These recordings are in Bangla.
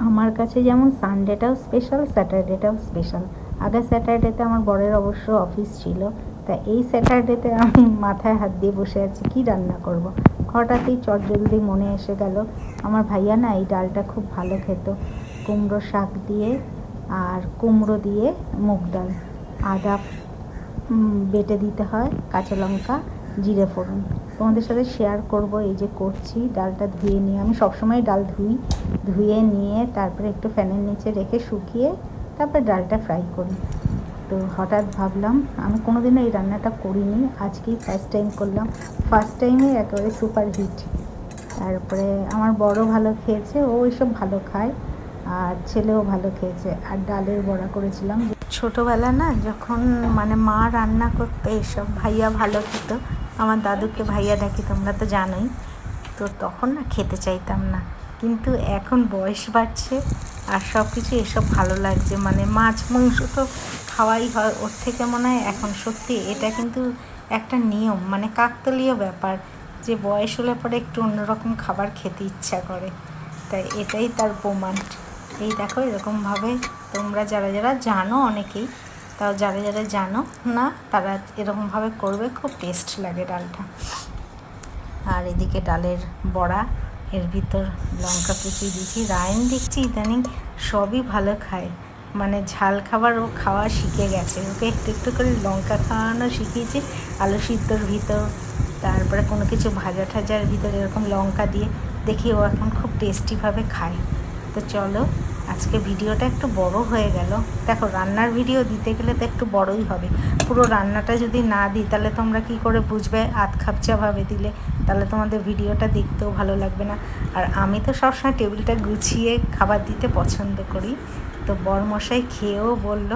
আমার কাছে যেমন সানডেটাও স্পেশাল, স্যাটারডেটাও স্পেশাল। আগের স্যাটারডেতে আমার বরের অবশ্য অফিস ছিল, তা এই স্যাটারডেতে আমি মাথায় হাত দিয়ে বসে আছি কি রান্না করব। হঠাৎই চটজলদি মনে এসে গেল আমার ভাইয়া না এই ডালটা খুব ভালো খেত, কুমড়ো শাক দিয়ে আর কুমড়ো দিয়ে মুগ ডাল, আদা বেটে দিতে হয়, কাঁচা লঙ্কা, জিরে ফোড়ন। তোমাদের সাথে শেয়ার করব। এই যে করছি, ডালটা ধুয়ে নিয়ে, আমি সবসময় ডাল ধুয়ে নিয়ে তারপরে একটু ফ্যানের নিচে রেখে শুকিয়ে তারপর ডালটা ফ্রাই করি। তো হঠাৎ ভাবলাম, আমি কোনোদিনও এই রান্নাটা করিনি, আজকেই ফার্স্ট টাইম করলাম। ফার্স্ট টাইমে একেবারে সুপার হিট। তারপরে আমার বড় ভালো খেয়েছে, ও এইসব ভালো খায়, আর ছেলেও ভালো খেয়েছে। আর ডালের বড়া করেছিলাম। ছোটোবেলা না যখন মানে মা রান্না করতো এসব, ভাইয়া ভালো খেত, আমার দাদুকে ভাইয়া ডাকি তোমরা তো জানোই, তো তখন না খেতে চাইতাম না, কিন্তু এখন বয়স বাড়ছে আর সব কিছু এসব ভালো লাগছে। মানে মাছ মাংস তো খাওয়াই হয়, ওর থেকে মনে হয় এখন সত্যি এটা কিন্তু একটা নিয়ম, মানে কাকতালীয় ব্যাপার, যে বয়স হলে পরে একটু অন্যরকম খাবার খেতে ইচ্ছা করে। তাই এটাই তার প্রমাণ। এই দেখো এরকমভাবে তোমরা যারা যারা জানো, অনেকেই, তাও যারা যারা জানো না তারা এরকমভাবে করবে, খুব টেস্ট লাগে ডালটা। আর এদিকে ডালের বড়া, এর ভিতর লঙ্কা কুচি দিয়েছি। রায়ন দেখছি ইদানিং সবই ভালো খায়, মানে ঝাল খাবার ও খাওয়া শিখে গেছে, ওকে একটু একটু করে লঙ্কা খাওয়ানো শিখিয়েছি। আলু সিদ্ধর ভিতর, তারপরে কোনো কিছু ভাজা ঠাজার ভিতরে এরকম লঙ্কা দিয়ে দেখি ও এখন খুব টেস্টিভাবে খায়। তো চলো, আজকে ভিডিওটা একটু বড় হয়ে গেল। দেখো রান্নার ভিডিও দিতে গেলে তো একটু বড়ই হবে, পুরো রান্নাটা যদি না দিই তাহলে তোমরা কি করে বুঝবে, আধ খাপচাভাবে দিলে তাহলে তোমাদের ভিডিওটা দেখতেও ভালো লাগবে না। আর আমি তো সবসময় টেবিলটা গুছিয়ে খাবার দিতে পছন্দ করি। তো বরমশাই খেয়েও বলল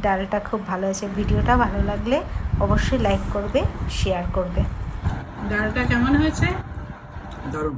ডালটা খুব ভালো হয়েছে। ভিডিওটা ভালো লাগলে অবশ্যই লাইক করবে, শেয়ার করবে। ডালটা কেমন হয়েছে? দারুণ।